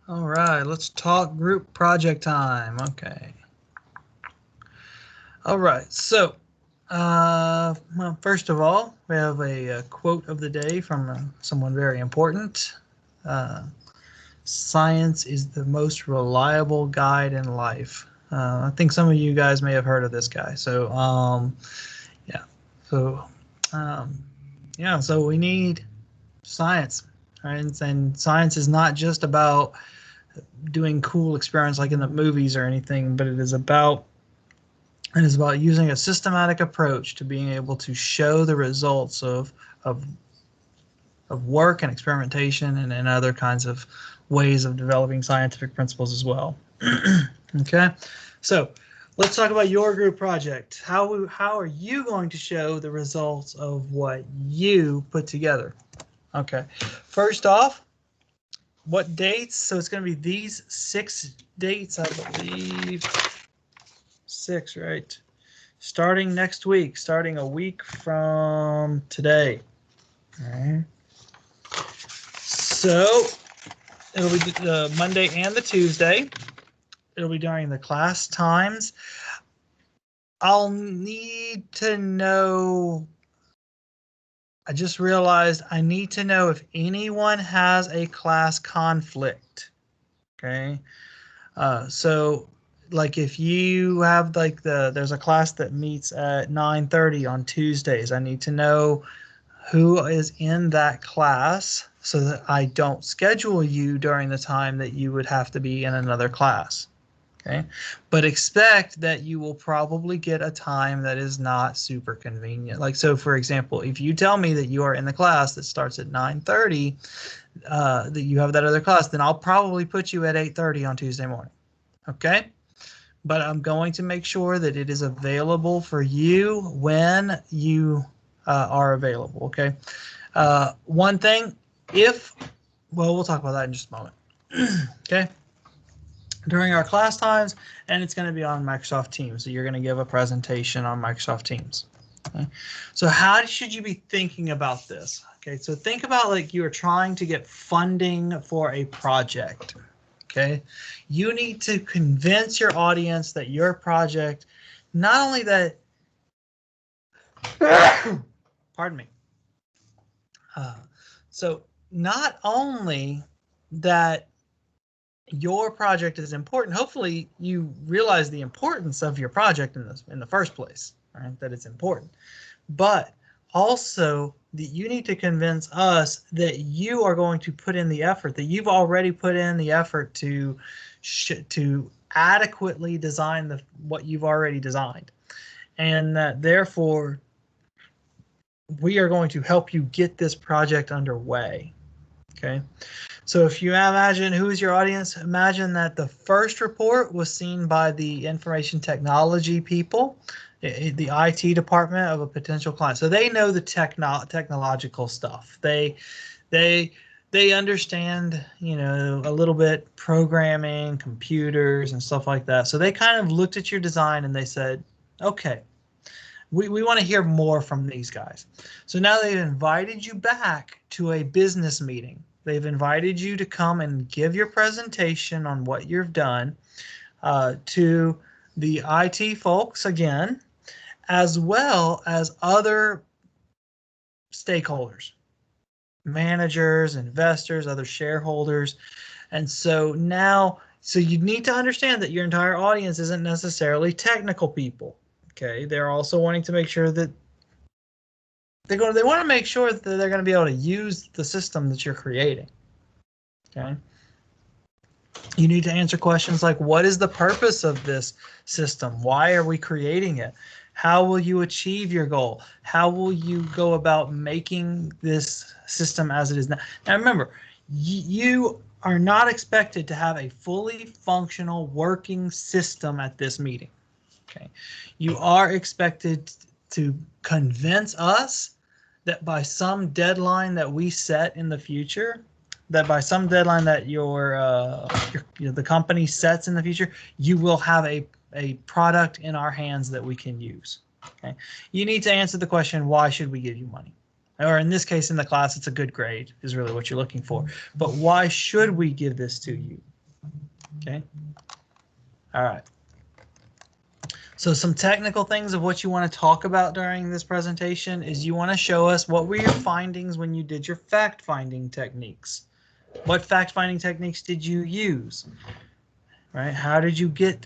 All right, let's talk group project time. Okay. All right, so well, first of all, we have a quote of the day from someone very important. Uh, Science is the most reliable guide in life. I think some of you guys may have heard of this guy. Yeah, so um, yeah, so we need science, right? And science is not just about doing cool experiments like in the movies or anything, but it is about using a systematic approach to being able to show the results of, of work and experimentation and other kinds of ways of developing scientific principles as well. Okay, so let's talk about your group project. How are you going to show the results of what you put together? Okay, first off, what dates? So it's going to be these 6 dates, I believe. 6, right? Starting next week, starting a week from today. All right. So it'll be the Monday and the Tuesday. It'll be during the class times. I'll need to know. I just realized I need to know if anyone has a class conflict. Okay. So like if you have like there's a class that meets at 9:30 on Tuesdays, I need to know who is in that class so that I don't schedule you during the time that you would have to be in another class. Okay, but expect that you will probably get a time that is not super convenient. Like, so for example, if you tell me that you are in the class that starts at 9:30, that you have that other class, then I'll probably put you at 8:30 on Tuesday morning. Okay, but I'm going to make sure that it is available for you when you are available. Okay, one thing, we'll talk about that in just a moment. Okay, during our class times, and it's going to be on Microsoft Teams. So you're going to give a presentation on Microsoft Teams. Okay. So how should you be thinking about this? Okay, so think about like you are trying to get funding for a project. Okay, you need to convince your audience that your project, not only that, pardon me. So not only that your project is important, hopefully you realize the importance of your project in the first place, right? That it's important, but also that you need to convince us that you are going to put in the effort, that you've already put in the effort to adequately design what you've already designed, and that therefore we are going to help you get this project underway. Okay, so if you imagine who is your audience, imagine that the first report was seen by the information technology people, the IT department of a potential client. So they know the technological stuff. They understand, a little bit programming, computers, and stuff like that. So they kind of looked at your design and they said, okay, we want to hear more from these guys. So now they've invited you back to a business meeting. They've invited you to come and give your presentation on what you've done to the IT folks again, as well as other stakeholders, managers, investors, other shareholders. And so now, so you need to understand that your entire audience isn't necessarily technical people. Okay, they're also wanting to make sure that they want to make sure that they're going to be able to use the system that you're creating. Okay. You need to answer questions like, what is the purpose of this system? Why are we creating it? How will you achieve your goal? How will you go about making this system as it is now? Now remember, you are not expected to have a fully functional working system at this meeting. Okay. You are expected to convince us that by some deadline that we set in the future, that by some deadline that the company sets in the future, you will have a product in our hands that we can use. Okay. You need to answer the question, why should we give you money? Or in this case, in the class, it's a good grade is really what you're looking for. But why should we give this to you? Okay. All right. So some technical things of what you want to talk about during this presentation is you want to show us what were your findings when you did your fact-finding techniques. What fact-finding techniques did you use? Right? How did you get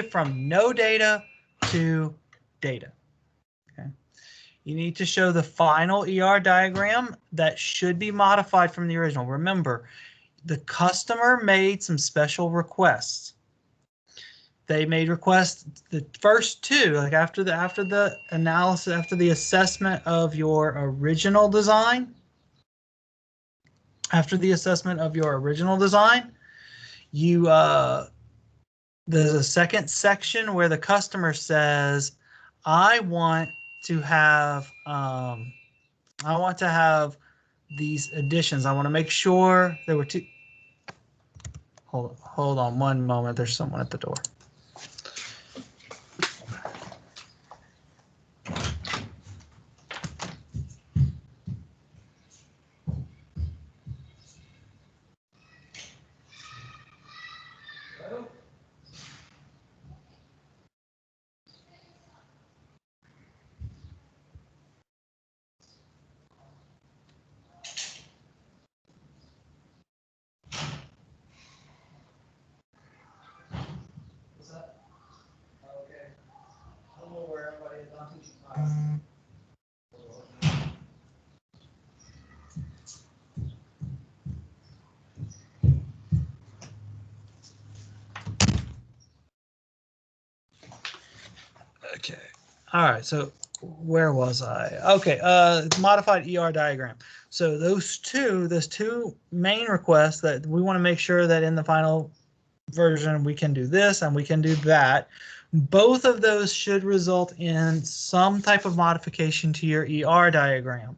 from no data to data? Okay. You need to show the final ER diagram that should be modified from the original. Remember, the customer made some special requests. They made requests, the first two, like after the analysis, after the assessment of your original design, you there's a second section where the customer says, I want to have these additions. I want to make sure there were two. Hold on one moment. There's someone at the door. Okay. All right. So where was I? Okay. Modified ER diagram. So those two main requests that we want to make sure that in the final version we can do this and we can do that. Both of those should result in some type of modification to your ER diagram.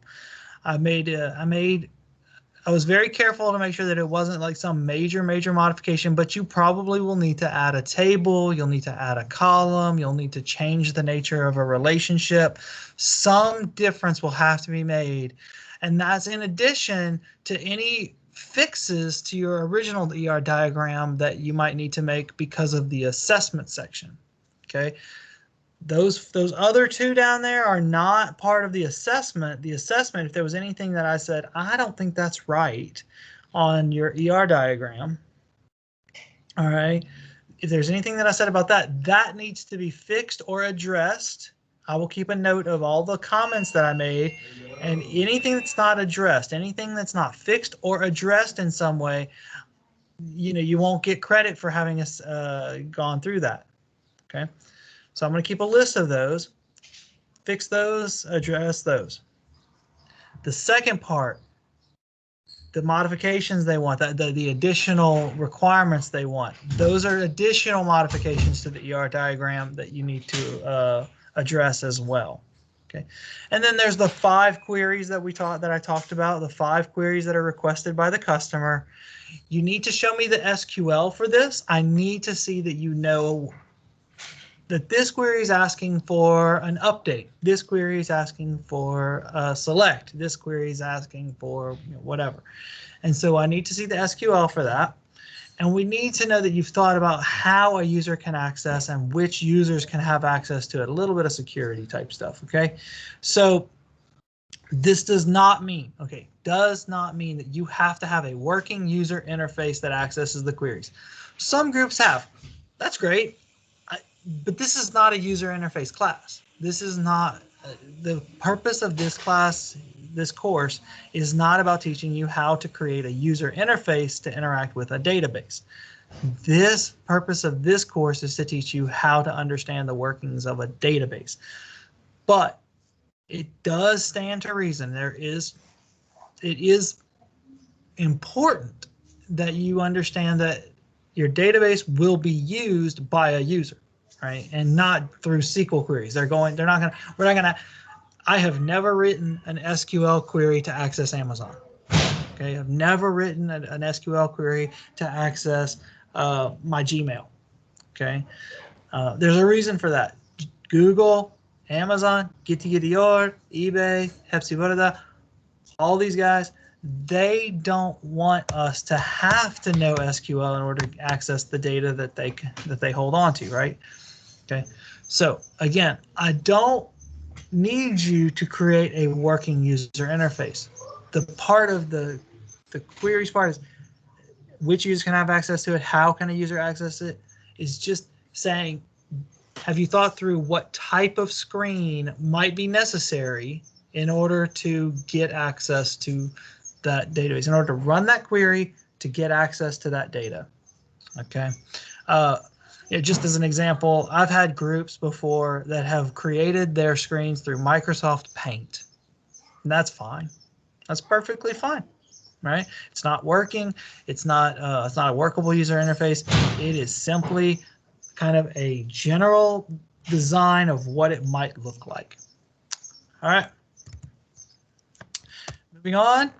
I was very careful to make sure that it wasn't like some major modification, but you probably will need to add a table, you'll need to add a column, you'll need to change the nature of a relationship. Some difference will have to be made. And that's in addition to any fixes to your original ER diagram that you might need to make because of the assessment section. Okay. Those other two down there are not part of the assessment. The assessment, if there was anything that I said, I don't think that's right on your ER diagram. All right. If there's anything that I said about that, that needs to be fixed or addressed. I will keep a note of all the comments that I made, and anything that's not addressed, anything that's not fixed or addressed in some way, you won't get credit for having us gone through that. Okay. So I'm going to keep a list of those, fix those, address those. The second part, the modifications they want, the additional requirements they want, those are additional modifications to the ER diagram that you need to address as well. Okay, and then there's the 5 queries that I talked about, the 5 queries that are requested by the customer. You need to show me the SQL for this. I need to see that you know that this query is asking for an update. This query is asking for a select. This query is asking for whatever. And so I need to see the SQL for that. And we need to know that you've thought about how a user can access and which users can have access to it. A little bit of security type stuff, okay? So this does not mean that you have to have a working user interface that accesses the queries. Some groups have. That's great. But this is not a user interface class. This is not the purpose of this class. This course is not about teaching you how to create a user interface to interact with a database. This purpose of this course is to teach you how to understand the workings of a database. But it does stand to reason. It is important that you understand that your database will be used by a user, right? And not through SQL queries. I have never written an SQL query to access Amazon. Okay, I've never written an SQL query to access my Gmail. Okay, there's a reason for that. Google, Amazon, Getty, eBay, Hepsiburada, all these guys, they don't want us to have to know SQL in order to access the data that they hold on to, right? Okay. So again, I don't need you to create a working user interface. The part of the queries part is which users can have access to it, how can a user access it, is just saying, have you thought through what type of screen might be necessary in order to get access to that database, in order to run that query to get access to that data? Okay. Just as an example, I've had groups before that have created their screens through Microsoft Paint, and that's fine. That's perfectly fine, right? It's not working. It's not a workable user interface. It is simply kind of a general design of what it might look like. All right. Moving on.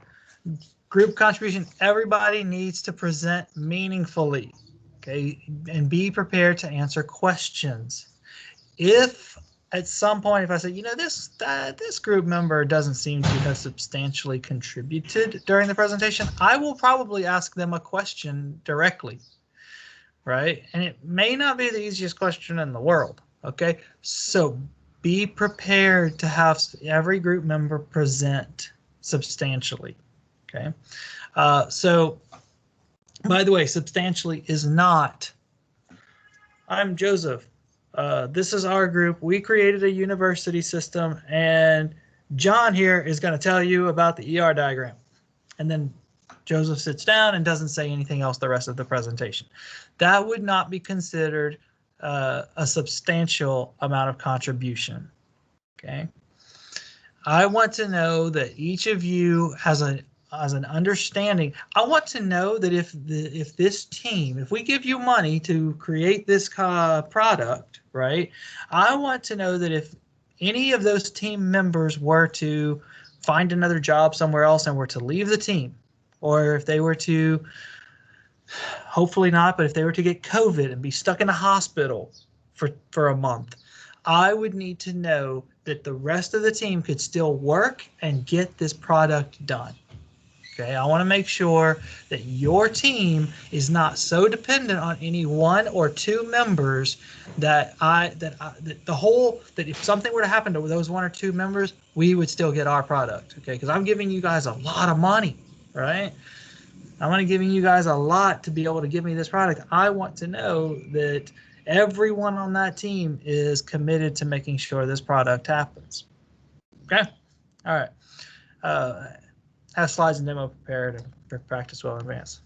Group contribution. Everybody needs to present meaningfully. Okay, and be prepared to answer questions. If at some point, if I say, this group member doesn't seem to have substantially contributed during the presentation, I will probably ask them a question directly, right? And it may not be the easiest question in the world, okay? So be prepared to have every group member present substantially, okay? So by the way, substantially is not, I'm Joseph. This is our group. We created a university system, and John here is going to tell you about the ER diagram. And then Joseph sits down and doesn't say anything else the rest of the presentation. That would not be considered a substantial amount of contribution. Okay. I want to know that each of you has an understanding. I want to know that if this team, if we give you money to create this product, right? I want to know that if any of those team members were to find another job somewhere else and were to leave the team, or if they were to, hopefully not, but if they were to get COVID and be stuck in a hospital for a month, I would need to know that the rest of the team could still work and get this product done. Okay, I want to make sure that your team is not so dependent on any one or two members that if something were to happen to those one or two members, we would still get our product. Okay, because I'm giving you guys a lot of money, right? I'm giving you guys a lot to be able to give me this product. I want to know that everyone on that team is committed to making sure this product happens. Okay, all right. Have slides and demo prepared and practice well in advance.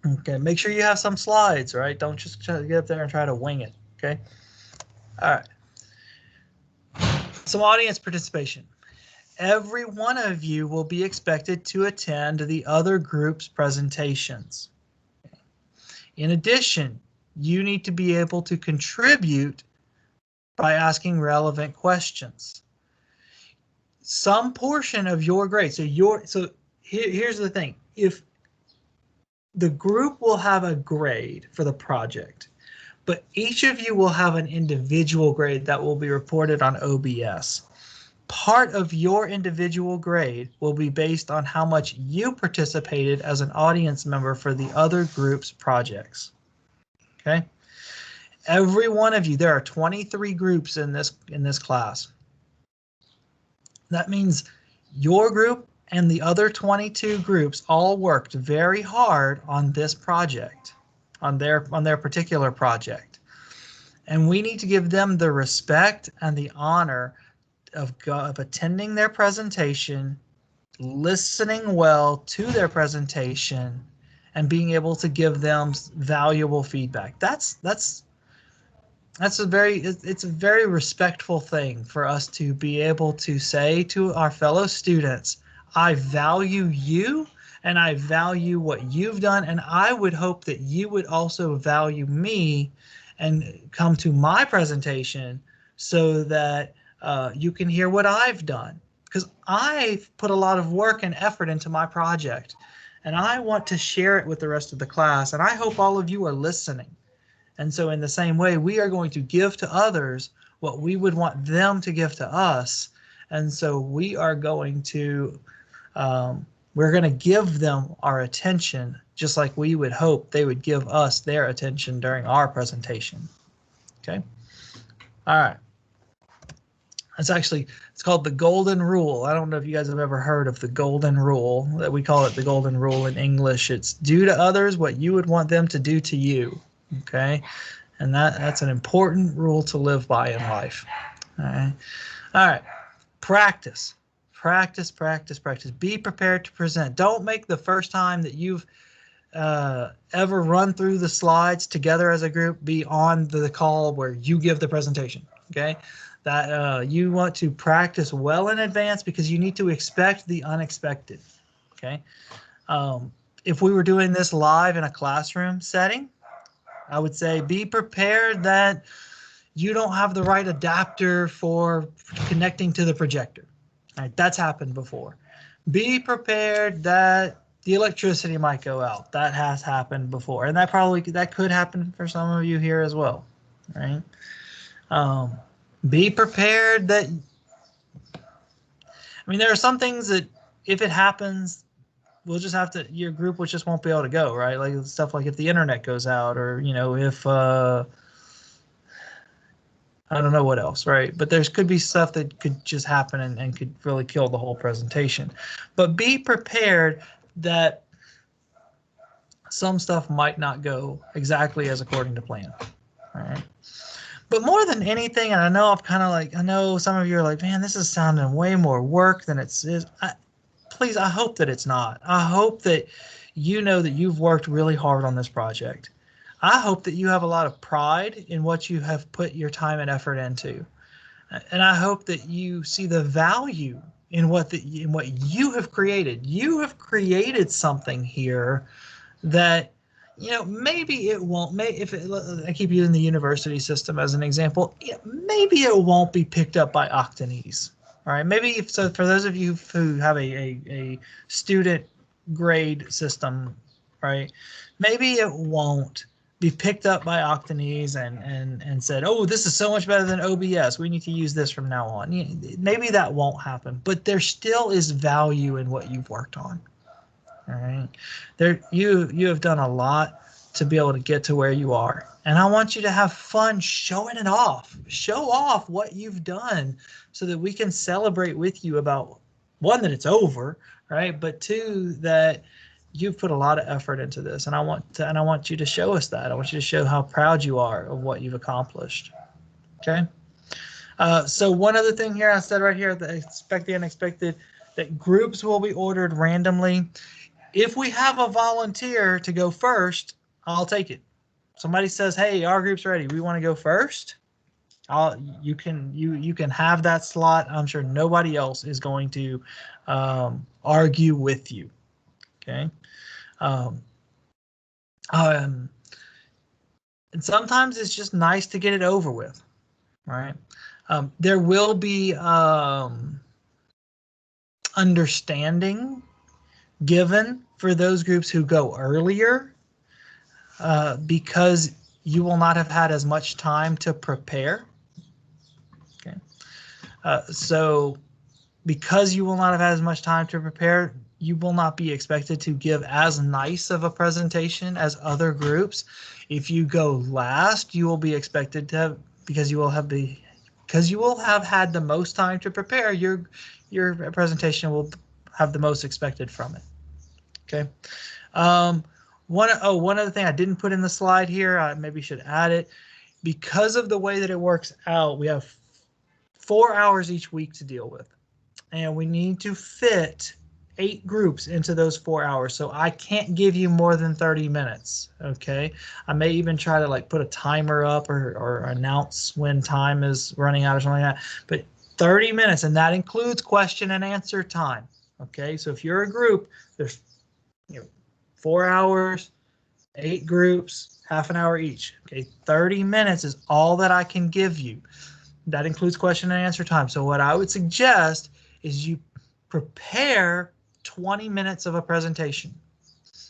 Okay, make sure you have some slides, right? Don't just get up there and try to wing it, okay? All right. Some audience participation. Every one of you will be expected to attend the other group's presentations. In addition, you need to be able to contribute by asking relevant questions. Some portion of your grade. So here's the thing. If the group will have a grade for the project, but each of you will have an individual grade that will be reported on OBS. Part of your individual grade will be based on how much you participated as an audience member for the other group's projects. Okay. Every one of you, there are 23 groups in this class. That means your group and the other 22 groups all worked very hard on this project, on their particular project. And we need to give them the respect and the honor of attending their presentation, listening well to their presentation, and being able to give them valuable feedback. It's a very respectful thing for us to be able to say to our fellow students, I value you and I value what you've done, and I would hope that you would also value me and come to my presentation so that you can hear what I've done, because I've put a lot of work and effort into my project and I want to share it with the rest of the class, and I hope all of you are listening. And so in the same way, we are going to give to others what we would want them to give to us. And so we are going to We're going to give them our attention, just like we would hope they would give us their attention during our presentation. Okay. All right. It's called the golden rule. I don't know if you guys have ever heard of the golden rule. That we call it the golden rule in English. It's do to others what you would want them to do to you. Okay. And that's an important rule to live by in life. All right. All right. Practice. Practice, practice, practice. Be prepared to present. Don't make the first time that you've ever run through the slides together as a group be on the call where you give the presentation. Okay. That you want to practice well in advance because you need to expect the unexpected. Okay. If we were doing this live in a classroom setting, I would say be prepared that you don't have the right adapter for connecting to the projector. All right, that's happened before. Be prepared that the electricity might go out. That has happened before, and that could happen for some of you here as well. Right? Be prepared that. I mean, there are some things that if it happens, we'll just have to. Your group just won't be able to go. Right? Like stuff like if the internet goes out, or if. I don't know what else, right? But there could be stuff that could just happen and could really kill the whole presentation. But be prepared that some stuff might not go exactly as according to plan. All right. But more than anything, and I know I know some of you are like, man, this is sounding way more work than it is. Please, I hope that it's not. I hope that you know that you've worked really hard on this project. I hope that you have a lot of pride in what you have put your time and effort into. And I hope that you see the value in what you have created. You have created something here that, maybe it won't, I keep using the university system as an example, maybe it won't be picked up by Octanese. All right, maybe so for those of you who have a student grade system, right, maybe it won't be picked up by Octanese and said, oh, this is so much better than OBS. We need to use this from now on. Maybe that won't happen, but there still is value in what you've worked on. All right, you have done a lot to be able to get to where you are, and I want you to have fun showing it off. Show off what you've done so that we can celebrate with you about one, that it's over, right? But two, that you've put a lot of effort into this, and I want you to show us that. I want you to show how proud you are of what you've accomplished. Okay. So one other thing here, I said right here, that expect the unexpected, that groups will be ordered randomly. If we have a volunteer to go first, I'll take it. Somebody says, hey, our group's ready, we want to go first. You can have that slot. I'm sure nobody else is going to argue with you. Okay. And sometimes it's just nice to get it over with. Right. There will be understanding given for those groups who go earlier because you will not have had as much time to prepare. Okay. So because you will not have had as much time to prepare, you will not be expected to give as nice of a presentation as other groups. If you go last, you will be expected to have, because you will have had the most time to prepare, your presentation will have the most expected from it. Okay. One other thing I didn't put in the slide here, I maybe should add it. Because of the way that it works out, we have 4 hours each week to deal with, and we need to fit 8 groups into those 4 hours. So I can't give you more than 30 minutes. Okay. I may even try to put a timer up or announce when time is running out or something like that, but 30 minutes, and that includes question and answer time. Okay. So if you're a group, there's 4 hours, 8 groups, half an hour each. Okay. 30 minutes is all that I can give you. That includes question and answer time. So what I would suggest is you prepare 20 minutes of a presentation.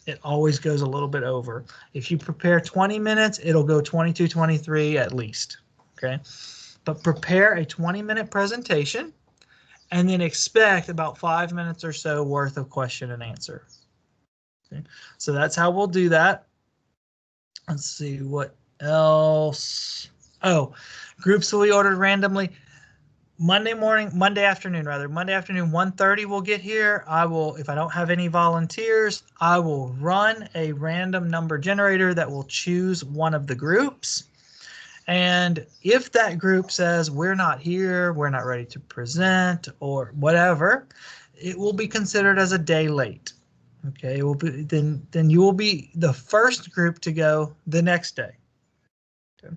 It always goes a little bit over. If you prepare 20 minutes, it'll go 22, 23 at least. Okay. But prepare a 20-minute presentation and then expect about 5 minutes or so worth of question and answer. Okay. So that's how we'll do that. Let's see what else. Oh, groups will be ordered randomly. Monday afternoon, 1:30 we'll get here. I will, if I don't have any volunteers, I will run a random number generator that will choose one of the groups. And if that group says we're not here, we're not ready to present or whatever, it will be considered as a day late. Okay, it will be, then you will be the first group to go the next day. Okay.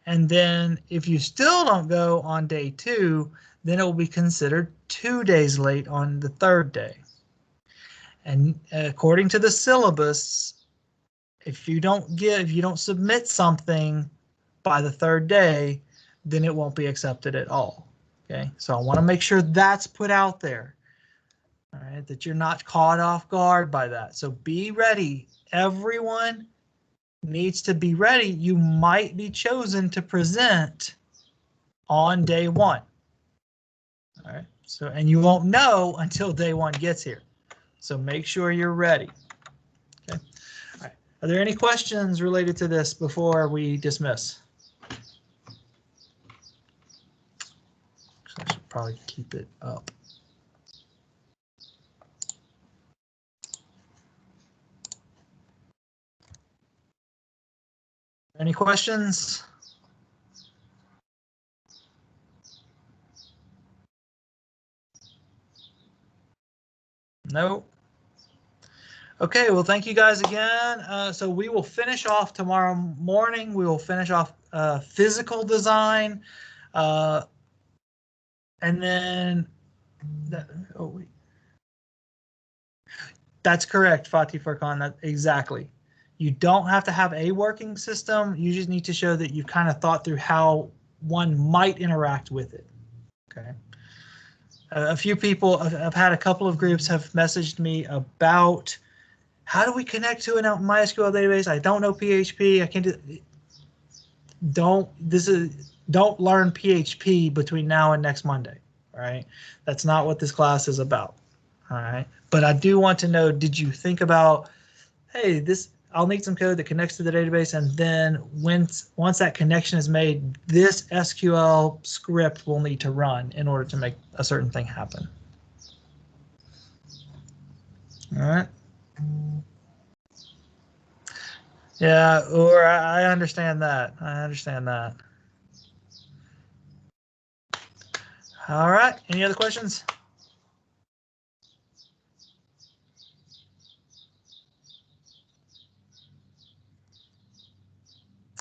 And then if you still don't go on day 2, then it will be considered 2 days late on the 3rd day. And according to the syllabus, if you don't submit something by the 3rd day, then it won't be accepted at all. Okay, so I want to make sure that's put out there. All right, that you're not caught off guard by that. So be ready. Everyone needs to be ready. You might be chosen to present on day 1. All right, so, and you won't know until day 1 gets here. So make sure you're ready. Okay. All right. Are there any questions related to this before we dismiss? I should probably keep it up. Any questions? No. Okay, well, thank you guys again. So we will finish off tomorrow morning. We will finish off physical design. And then, that's correct, Fatih Furkan, that exactly. You don't have to have a working system. You just need to show that you've kind of thought through how one might interact with it. Okay. A few people, I've had a couple of groups have messaged me about how do we connect to an MySQL database? I don't know PHP. I can't do. Don't learn PHP between now and next Monday. All right. That's not what this class is about. All right. But I do want to know, did you think about, hey, I'll need some code that connects to the database, and then once that connection is made, this SQL script will need to run in order to make a certain thing happen. All right. Yeah, or I understand that. I understand that. All right. Any other questions?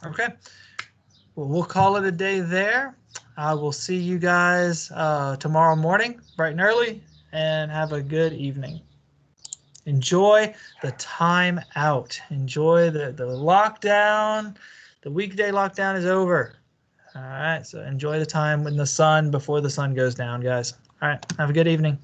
Okay. Well, we'll call it a day there. I will see you guys tomorrow morning, bright and early, and have a good evening. Enjoy the time out. Enjoy the lockdown. The weekday lockdown is over. All right, so enjoy the time in the sun before the sun goes down, guys. All right, have a good evening.